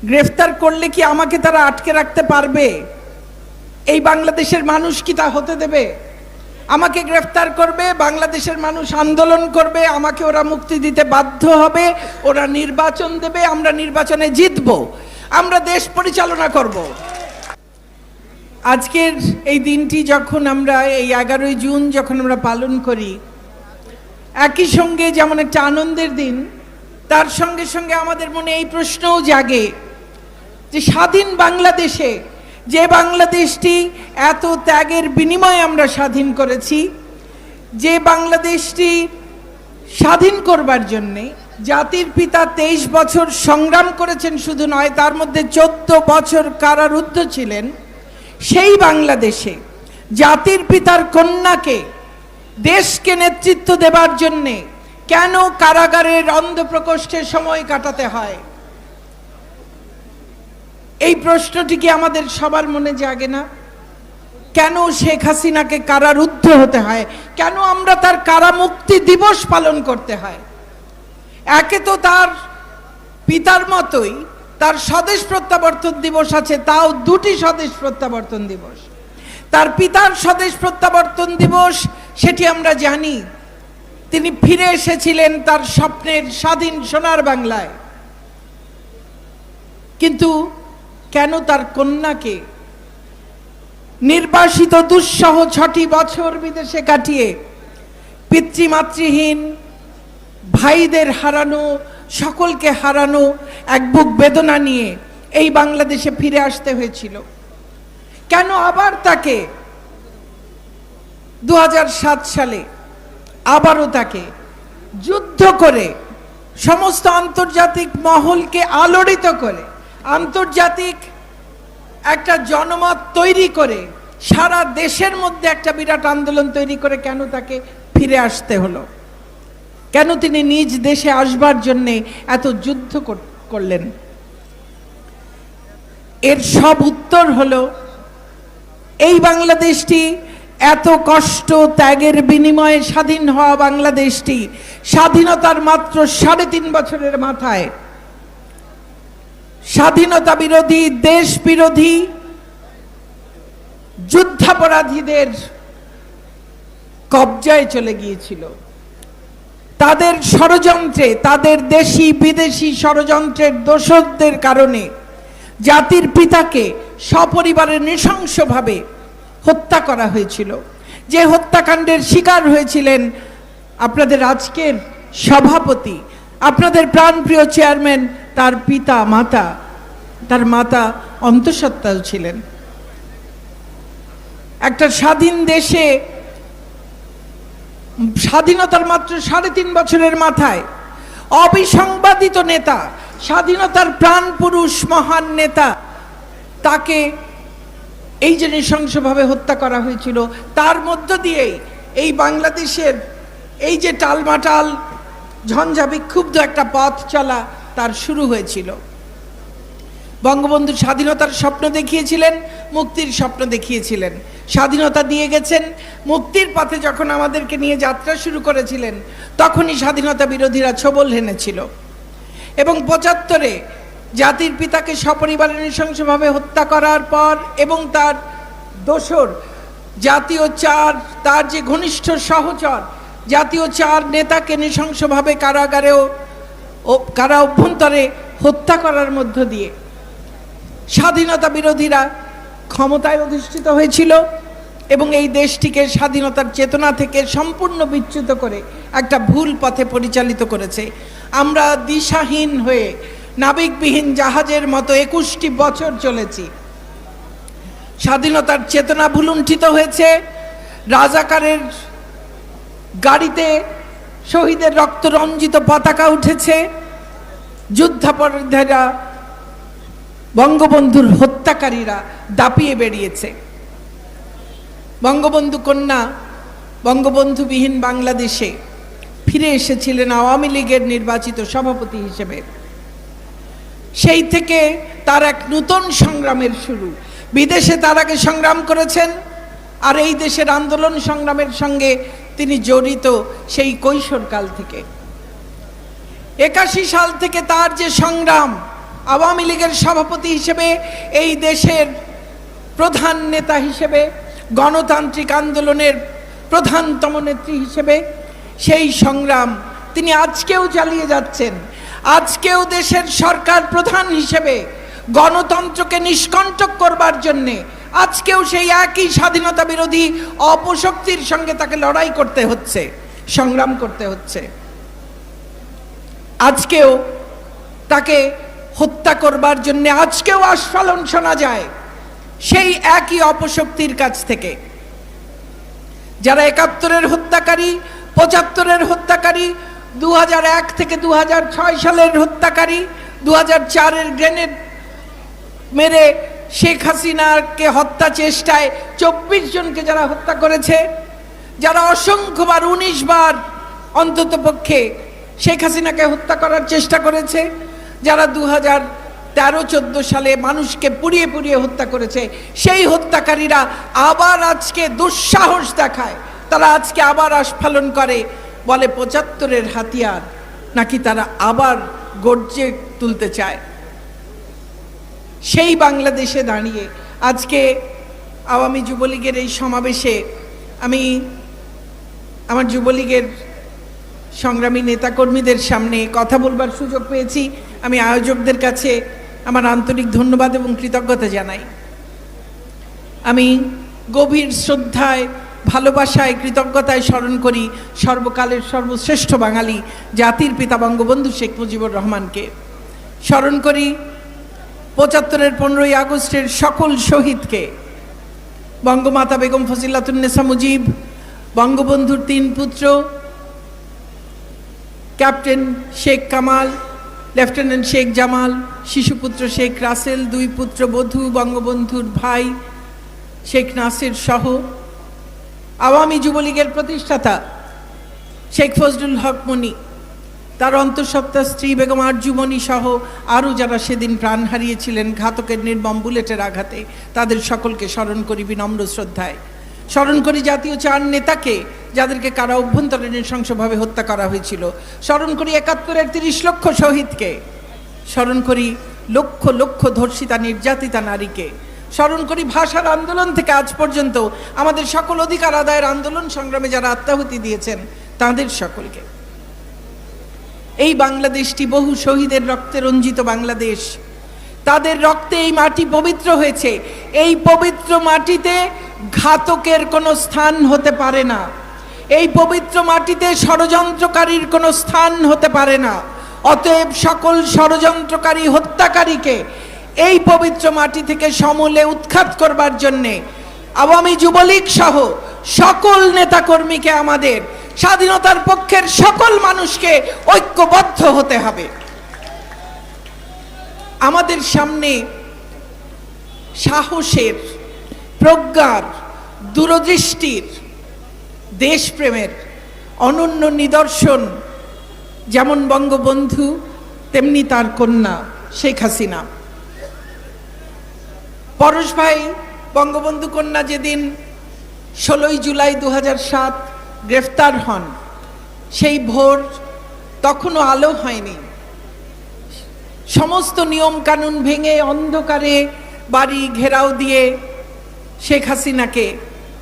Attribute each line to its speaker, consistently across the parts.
Speaker 1: গ্রেফতার করলে কি আমাকে তারা আটকে রাখতে পারবে? এই বাংলাদেশের মানুষ কি তা হতে দেবে? আমাকে গ্রেফতার করবে, বাংলাদেশের মানুষ আন্দোলন করবে, আমাকে ওরা মুক্তি দিতে বাধ্য হবে, ওরা নির্বাচন দেবে, আমরা নির্বাচনে জিতব, আমরা দেশ পরিচালনা করব। আজকের এই দিনটি যখন আমরা এই 11ই জুন যখন আমরা পালন করি, একই সঙ্গে যেমন একটা আনন্দের দিন, তার সঙ্গে সঙ্গে আমাদের মনে এই প্রশ্নও জাগে যে স্বাধীন বাংলাদেশে, যে বাংলাদেশটি এত ত্যাগের বিনিময়ে আমরা স্বাধীন করেছি, যে বাংলাদেশটি স্বাধীন করবার জন্যে জাতির পিতা 23 বছর সংগ্রাম করেছেন শুধু নয়, তার মধ্যে 14 বছর কারারুদ্ধ ছিলেন, সেই বাংলাদেশে জাতির পিতার কন্যাকে দেশকে নেতৃত্ব দেবার জন্যে কেন কারাগারের অন্ধপ্রকোষ্ঠে সময় কাটাতে হয়? এই প্রশ্নটি কি আমাদের সবার মনে জাগে না? কেন শেখ হাসিনাকে কারারুদ্ধ হতে হয়? কেন আমরা তার কারামুক্তি দিবস পালন করতে হয়? একে তো তার পিতার মতোই তার স্বদেশ প্রত্যাবর্তন দিবস আছে, তাও দুটি স্বদেশ প্রত্যাবর্তন দিবস। তার পিতার স্বদেশ প্রত্যাবর্তন দিবস, সেটি আমরা জানি, তিনি ফিরে এসেছিলেন তার স্বপ্নের স্বাধীন সোনার বাংলায়। কিন্তু কেন তার কন্যাকে নির্বাসিত দুঃসহ 6টি বছর বিদেশে কাটিয়ে পিতৃমাতৃহীন ভাইদের হারানো, সকলকে হারানো এক বুক বেদনা নিয়ে এই বাংলাদেশে ফিরে আসতে হয়েছিল? কেন আবার তাকে 2007 সালে আবারও তাকে যুদ্ধ করে, সমস্ত আন্তর্জাতিক মহলকে আলোড়িত করে, আন্তর্জাতিক একটা জনমত তৈরি করে, সারা দেশের মধ্যে একটা বিরাট আন্দোলন তৈরি করে কেন তাকে ফিরে আসতে হলো? কেন তিনি নিজ দেশে আসবার জন্যে এত যুদ্ধ করলেন? এর সব উত্তর হলো, এই বাংলাদেশটি এত কষ্ট ত্যাগের বিনিময়ে স্বাধীন হওয়া বাংলাদেশটি স্বাধীনতার মাত্র 3.5 বছরের মাথায় স্বাধীনতা বিরোধী, দেশ বিরোধী, যুদ্ধাপরাধীদের কবজায় চলে গিয়েছিল। তাদের ষড়যন্ত্রে, তাদের দেশি বিদেশি ষড়যন্ত্রের দোষরদের কারণে জাতির পিতাকে সপরিবারে নৃশংসভাবে হত্যা করা হয়েছিল। যে হত্যাকাণ্ডের শিকার হয়েছিলেন আপনাদের আজকের সভাপতি, আপনাদের প্রাণপ্রিয় চেয়ারম্যান, তার পিতা মাতা, তার মাতা অন্তঃসত্ত্বাও ছিলেন। একটা স্বাধীন দেশে স্বাধীনতার মাত্র 3.5 বছরের মাথায় অবিসংবাদিত নেতা, স্বাধীনতার প্রাণ পুরুষ, মহান নেতা, তাকে এই যে নৃশংসভাবে হত্যা করা হয়েছিল, তার মধ্য দিয়েই এই বাংলাদেশের এই যে টালমাটাল ঝঞ্ঝা বিক্ষুব্ধ একটা পথ চলা তার শুরু হয়েছিল। বঙ্গবন্ধু স্বাধীনতার স্বপ্ন দেখিয়েছিলেন, মুক্তির স্বপ্ন দেখিয়েছিলেন, স্বাধীনতা দিয়ে গেছেন। মুক্তির পথে যখন আমাদেরকে নিয়ে যাত্রা শুরু করেছিলেন, তখনই স্বাধীনতা বিরোধীরা ছোবল হেনেছিল। এবং 75-এ জাতির পিতাকে সপরিবারে নৃশংসভাবে হত্যা করার পর এবং তার দোসর জাতীয় 4, তার যে ঘনিষ্ঠ সহচর জাতীয় 4 নেতাকে নৃশংসভাবে কারা অভ্যন্তরে হত্যা করার মধ্য দিয়ে স্বাধীনতা বিরোধীরা ক্ষমতায় অধিষ্ঠিত হয়েছিল এবং এই দেশটিকে স্বাধীনতার চেতনা থেকে সম্পূর্ণ বিচ্যুত করে একটা ভুল পথে পরিচালিত করেছে। আমরা দিশাহীন হয়ে নাবিকবিহীন জাহাজের মতো 21টি বছর চলেছি। স্বাধীনতার চেতনা ভুলুণ্ঠিত হয়েছে। রাজাকারের গাড়িতে শহীদের রক্তরঞ্জিত পতাকা উঠেছে। যুদ্ধাপরাধীরা, বঙ্গবন্ধুর হত্যাকারীরা দাপিয়ে বেরিয়েছে। বঙ্গবন্ধু কন্যা বঙ্গবন্ধুবিহীন বাংলাদেশে ফিরে এসেছিলেন আওয়ামী লীগের নির্বাচিত সভাপতি হিসেবে। সেই থেকে তার এক নূতন সংগ্রামের শুরু। বিদেশে তার আগে সংগ্রাম করেছেন, আর এই দেশের আন্দোলন সংগ্রামের সঙ্গে তিনি জড়িত সেই কৈশোরকাল থেকে। 81 সাল থেকে তার যে সংগ্রাম, আওয়ামী লীগের সভাপতি হিসেবে, এই দেশের প্রধান নেতা হিসেবে, গণতান্ত্রিক আন্দোলনের প্রধানতম নেত্রী হিসেবে সেই সংগ্রাম তিনি আজকেও চালিয়ে যাচ্ছেন। আজকেও দেশের সরকার প্রধান হিসেবে গণতন্ত্রকে নিষ্কণ্টক করবার জন্যে আজকেও সেই একই স্বাধীনতা বিরোধী অপশক্তির সঙ্গে তাকে লড়াই করতে হচ্ছে, সংগ্রাম করতে হচ্ছে। আজকেও তাকে হত্যা করবার জন্য আজকেও আস্ফালন শোনা যায় সেই একই অপশক্তির কাছ থেকে। যারা ৭১-এর হত্যাকারী, ৭৫-এর হত্যাকারী, ২০০১ থেকে ২০০৬ সালের হত্যাকারী, ২০০৪-এর গ্রেনেড মেরে শেখ হাসিনাকে হত্যা চেষ্টায় ২৪ জনকে যারা হত্যা করেছে, যারা অসংখ্যবার ১৯ বার অন্তত পক্ষে শেখ হাসিনাকে হত্যা করার চেষ্টা করেছে, যারা ২০১৩-১৪ সালে মানুষকে পুড়িয়ে পুড়িয়ে হত্যা করেছে, সেই হত্যাকারীরা আবার আজকে দুঃসাহস দেখায়। তারা আজকে আবার আস্ফালন করে, বলে ৭৫-এর হাতিয়ার নাকি তারা আবার গর্জে তুলতে চায়। সেই বাংলাদেশে দাঁড়িয়ে আজকে আওয়ামী যুবলীগের এই সমাবেশে আমি আমার যুবলীগের সংগ্রামী নেতাকর্মীদের সামনে কথা বলবার সুযোগ পেয়েছি। আমি আয়োজকদের কাছে আমার আন্তরিক ধন্যবাদ এবং কৃতজ্ঞতা জানাই। আমি গভীর শ্রদ্ধায়, ভালোবাসায়, কৃতজ্ঞতায় স্মরণ করি সর্বকালের সর্বশ্রেষ্ঠ বাঙালি জাতির পিতা বঙ্গবন্ধু শেখ মুজিবুর রহমানকে। স্মরণ করি ৭৫-এর ১৫ই আগস্টের সকল শহীদকে, বঙ্গমাতা বেগম ফজিলাতুন্নেসা মুজিব, বঙ্গবন্ধুর ৩ পুত্র ক্যাপ্টেন শেখ কামাল, লেফটেন্যান্ট শেখ জামাল, শিশুপুত্র শেখ রাসেল, ২ পুত্র বধূ বঙ্গবন্ধুর ভাই শেখ নাসির সহ আওয়ামী যুবলীগের প্রতিষ্ঠাতা শেখ ফজলুল হক মনি, তার অন্তঃসত্ত্বা স্ত্রী বেগম আরজুমনি সহ আরও যারা সেদিন প্রাণ হারিয়েছিলেন ঘাতকের নির্মম বুলেটের আঘাতে, তাদের সকলকে স্মরণ করি বিনম্র শ্রদ্ধায়। স্মরণ করি জাতীয় ৪ নেতাকে, যাদেরকে কারা অভ্যন্তরে নৃশংসভাবে হত্যা করা হয়েছিল। স্মরণ করি ৭১-এর ৩০ লক্ষ শহীদকে। স্মরণ করি লক্ষ লক্ষ ধর্ষিতা নির্যাতিতা নারীকে। স্মরণ করি ভাষার আন্দোলন থেকে আজ পর্যন্ত আমাদের সকল অধিকার আদায়ের আন্দোলন সংগ্রামে যারা আত্মাহুতি দিয়েছেন তাদের সকলকে। এই বাংলাদেশটি বহু শহীদের রক্তে রঞ্জিত বাংলাদেশ। তাদের রক্তে এই মাটি পবিত্র হয়েছে। এই পবিত্র মাটিতে ঘাতকের কোনো স্থান হতে পারে না। এই পবিত্র মাটিতে ষড়যন্ত্রকারীর কোনো স্থান হতে পারে না। অতএব সকল ষড়যন্ত্রকারী, হত্যাকারীকে এই পবিত্র মাটি থেকে সমূলে উৎখাত করবার জন্যে আওয়ামী যুবলীগ সহ সকল নেতাকর্মীকে, আমাদের স্বাধীনতার পক্ষের সকল মানুষকে ঐক্যবদ্ধ হতে হবে। আমাদের সামনে সাহসের, প্রজ্ঞার, দূরদৃষ্টির, দেশপ্রেমের অনন্য নিদর্শন যেমন বঙ্গবন্ধু, তেমনি তার কন্যা শেখ হাসিনা। পরশ ভাই বঙ্গবন্ধু কন্যা যেদিন ১৬ই জুলাই ২০০৭ গ্রেফতার হন, সেই ভোর তখনও আলো হয়নি। সমস্ত নিয়ম কানুন ভেঙে অন্ধকারে বাড়ি ঘেরাও দিয়ে শেখ হাসিনাকে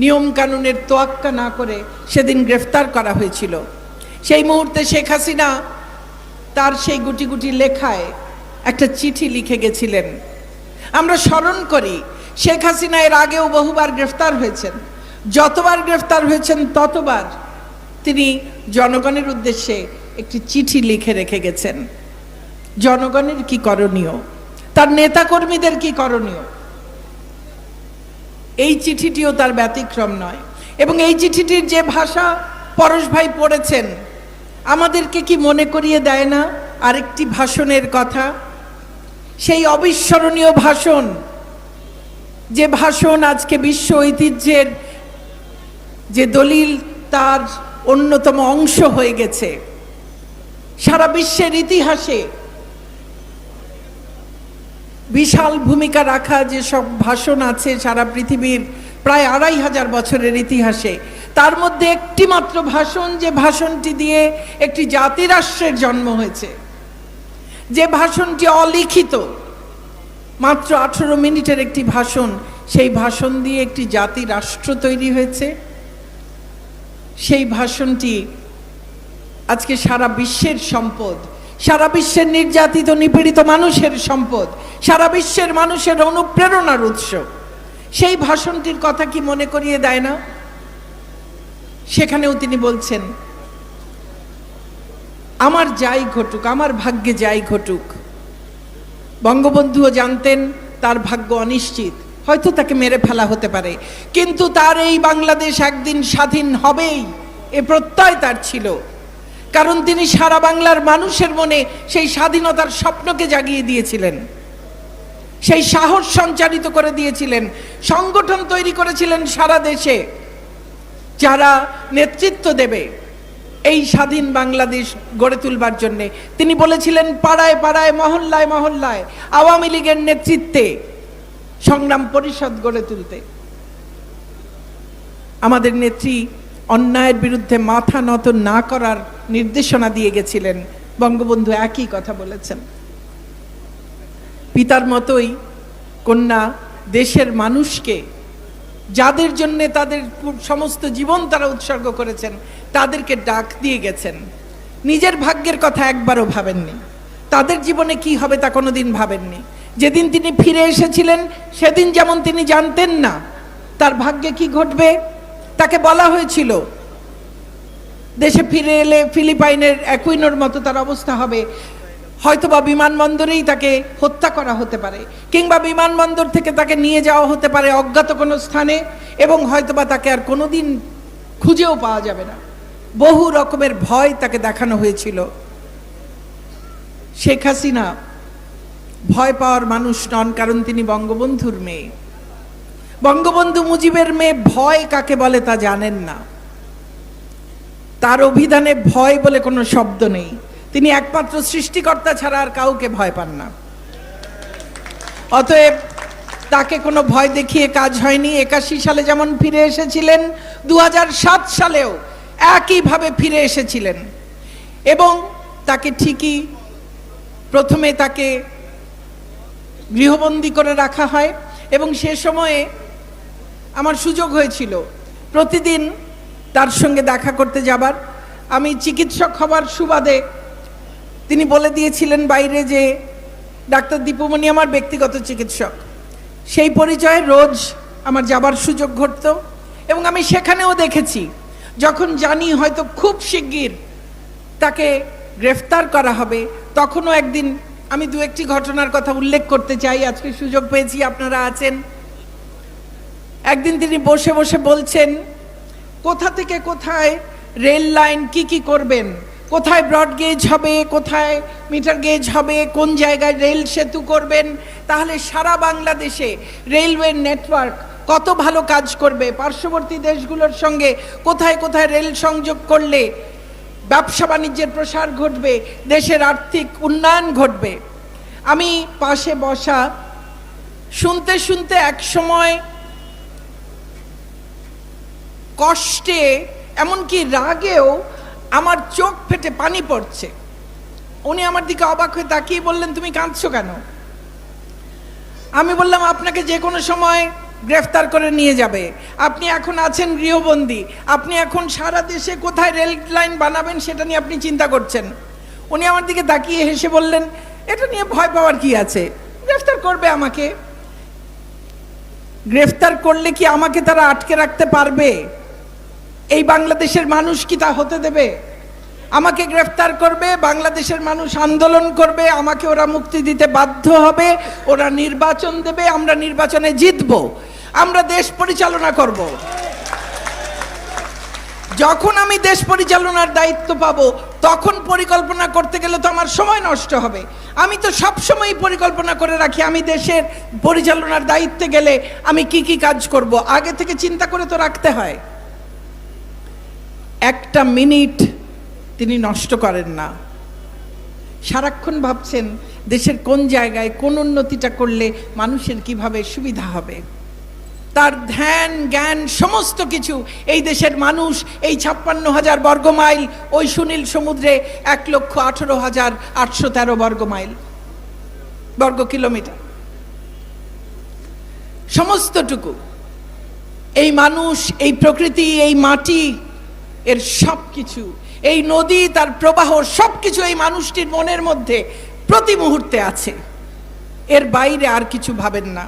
Speaker 1: নিয়ম কানুনের তোয়াক্কা না করে সেদিন গ্রেফতার করা হয়েছিল। সেই মুহূর্তে শেখ হাসিনা তার সেই গুটি গুটি লেখায় একটা চিঠি লিখে গেছিলেন। আমরা স্মরণ করি শেখ হাসিনা এর আগেও বহুবার গ্রেফতার হয়েছেন। যতবার গ্রেফতার হয়েছেন ততবার তিনি জনগণের উদ্দেশ্যে একটি চিঠি লিখে রেখে গেছেন। জনগণের কি করণীয়, তার নেতাকর্মীদের কি করণীয়, এই চিঠিটিও তার ব্যতিক্রম নয়। এবং এই চিঠিটির যে ভাষা পরশ ভাই পড়েছেন, আমাদেরকে কি মনে করিয়ে দেয় না আরেকটি ভাষণের কথা? সেই অবিস্মরণীয় ভাষণ, যে ভাষণ আজকে বিশ্ব ঐতিহ্যের যে দলিল, তার অন্যতম অংশ হয়ে গেছে। সারা বিশ্বের ইতিহাসে বিশাল ভূমিকা রাখা যে সব ভাষণ আছে সারা পৃথিবীর প্রায় ২৫০০ বছরের ইতিহাসে, তার মধ্যে একটি মাত্র ভাষণ, যে ভাষণটি দিয়ে একটি জাতিরাষ্ট্রের জন্ম হয়েছে, যে ভাষণটি অলিখিত, মাত্র 18 মিনিটের একটি ভাষণ, সেই ভাষণ দিয়ে একটি জাতি রাষ্ট্র তৈরি হয়েছে। সেই ভাষণটি আজকে সারা বিশ্বের সম্পদ, সারা বিশ্বের নির্যাতিত নিপীড়িত মানুষের সম্পদ, সারা বিশ্বের মানুষের অনুপ্রেরণার উৎস। সেই ভাষণটির কথা কি মনে করিয়ে দেয় না? সেখানেও তিনি বলছেন, আমার যাই ঘটুক, আমার ভাগ্যে যাই ঘটুক। বঙ্গবন্ধুও জানতেন তার ভাগ্য অনিশ্চিত, হয়তো তাকে মেরে ফেলা হতে পারে, কিন্তু তার এই বাংলাদেশ একদিন স্বাধীন হবেই, এ প্রত্যয় তার ছিল। কারণ তিনি সারা বাংলার মানুষের মনে সেই স্বাধীনতার স্বপ্নকে জাগিয়ে দিয়েছিলেন, সেই সাহস সঞ্চারিত করে দিয়েছিলেন, সংগঠন তৈরি করেছিলেন সারা দেশে, যারা নেতৃত্ব দেবে এই স্বাধীন বাংলাদেশ গড়ে তুলবার জন্যে। তিনি বলেছিলেন পাড়ায় পাড়ায়, মহল্লায় মহল্লায় আওয়ামী লীগের নেতৃত্বে সংগ্রাম পরিষদ গড়ে তুলতে। আমাদের নেত্রী অন্যায়ের বিরুদ্ধে মাথা নত না করার নির্দেশনা দিয়ে গেছিলেন। বঙ্গবন্ধু একই কথা বলেছেন। পিতার মতোই কন্যা দেশের মানুষকে, যাদের জন্য তাদের সমস্ত জীবন তারা উৎসর্গ করেছেন, তাদেরকে ডাক দিয়ে গেছেন। নিজের ভাগ্যের কথা একবারও ভাবেননি, তাদের জীবনে কি হবে তা কোনোদিন ভাবেননি। যেদিন তিনি ফিরে এসেছিলেন সেদিন যেমন তিনি জানতেন না তার ভাগ্যে কি ঘটবে। তাকে বলা হয়েছিল দেশে ফিরে এলে ফিলিপাইনের অ্যাকুইনোর মতো তার অবস্থা হবে, হয়তোবা বিমানবন্দরেই তাকে হত্যা করা হতে পারে, কিংবা বিমানবন্দর থেকে তাকে নিয়ে যাওয়া হতে পারে অজ্ঞাত কোনো স্থানে, এবং হয়তোবা তাকে আর কোনোদিন খুঁজেও পাওয়া যাবে না। বহু রকমের ভয় তাকে দেখানো হয়েছিল। শেখ হাসিনা ভয় পাওয়ার মানুষ নন, কারণ তিনি বঙ্গবন্ধুর মেয়ে। বঙ্গবন্ধু মুজিবের মেয়ে ভয় কাকে বলে তা জানেন না। তার অভিধানে ভয় বলে কোনো শব্দ নেই। তিনি একমাত্র সৃষ্টিকর্তা ছাড়া আর কাউকে ভয় পান না। অতএব তাকে কোনো ভয় দেখিয়ে কাজ হয়নি। 81 সালে যেমন ফিরে এসেছিলেন, 2007 সালেও একইভাবে ফিরে এসেছিলেন। এবং তাকে ঠিকই প্রথমে তাকে গৃহবন্দী করে রাখা হয়, এবং সে সময়ে আমার সুযোগ হয়েছিল প্রতিদিন তার সঙ্গে দেখা করতে যাবার। আমি চিকিৎসক হবার সুবাদে তিনি বলে দিয়েছিলেন বাইরে যে ডাক্তার দীপুমণি আমার ব্যক্তিগত চিকিৎসক। সেই পরিচয়ে রোজ আমার যাবার সুযোগ ঘটত, এবং আমি সেখানেও দেখেছি যখন জানি হয়তো খুব শিগগির তাকে গ্রেফতার করা হবে, তখনও একদিন আমি দু একটি ঘটনার কথা উল্লেখ করতে চাই, আজকে সুযোগ পেয়েছি, আপনারা আছেন। একদিন তিনি বসে বসে বলছেন কোথা থেকে কোথায় রেল লাইন কি কি করবেন, কোথায় ব্রড গেজ হবে, কোথায় মিটার গেজ হবে, কোন জায়গায় রেল সেতু করবেন, তাহলে সারা বাংলাদেশে রেলওয়ে নেটওয়ার্ক কত ভালো কাজ করবে, পার্শ্ববর্তী দেশগুলোর সঙ্গে কোথায় কোথায় রেল সংযোগ করলে ব্যবসা বাণিজ্যের প্রসার ঘটবে, দেশের আর্থিক উন্নয়ন ঘটবে। আমি পাশে বসা শুনতে শুনতে এক সময় কষ্টে এমনকি রাগেও আমার চোখ ফেটে পানি পড়ছে। উনি আমার দিকে অবাক হয়ে তাকিয়ে বললেন, তুমি কাঁদছো কেন? আমি বললাম, আপনাকে যে কোনো সময় গ্রেফতার করে নিয়ে যাবে, আপনি এখন আছেন গৃহবন্দী, আপনি এখন সারা দেশে কোথায় রেল লাইন বানাবেন সেটা নিয়ে আপনি চিন্তা করছেন। উনি আমার দিকে তাকিয়ে হেসে বললেন, এটা নিয়ে ভয় পাওয়ার কি আছে, গ্রেফতার করবে আমাকে। গ্রেফতার করলে কি আমাকে তারা আটকে রাখতে পারবে? এই বাংলাদেশের মানুষ কি তা হতে দেবে? আমাকে গ্রেফতার করবে, বাংলাদেশের মানুষ আন্দোলন করবে, আমাকে ওরা মুক্তি দিতে বাধ্য হবে, ওরা নির্বাচন দেবে, আমরা নির্বাচনে জিতব, আমরা দেশ পরিচালনা করব। যখন আমি দেশ পরিচালনার দায়িত্ব পাবো তখন পরিকল্পনা করতে গেলে তো আমার সময় নষ্ট হবে। আমি তো সব সময় পরিকল্পনা করে রাখি আমি দেশের পরিচালনার দায়িত্বে গেলে আমি কি কি কাজ করব, আগে থেকে চিন্তা করে তো রাখতে হয়। একটা মিনিট তিনি নষ্ট করেন না, সারাক্ষণ ভাবছেন দেশের কোন জায়গায় কোন উন্নতিটা করলে মানুষের কিভাবে সুবিধা হবে। তার ধ্যান জ্ঞান সমস্ত কিছু এই দেশের মানুষ এই 56,000 বর্গমাইল, ওই সুনীল সমুদ্রে 1,18,813 বর্গমাইল, বর্গ কিলোমিটার, সমস্তটুকু এই মানুষ, এই প্রকৃতি, এই মাটি, এর সব কিছু, এই নদী তার প্রবাহ, সব কিছু এই মানুষটির মনের মধ্যে প্রতি মুহূর্তে আছে। এর বাইরে আর কিছু ভাবেন না।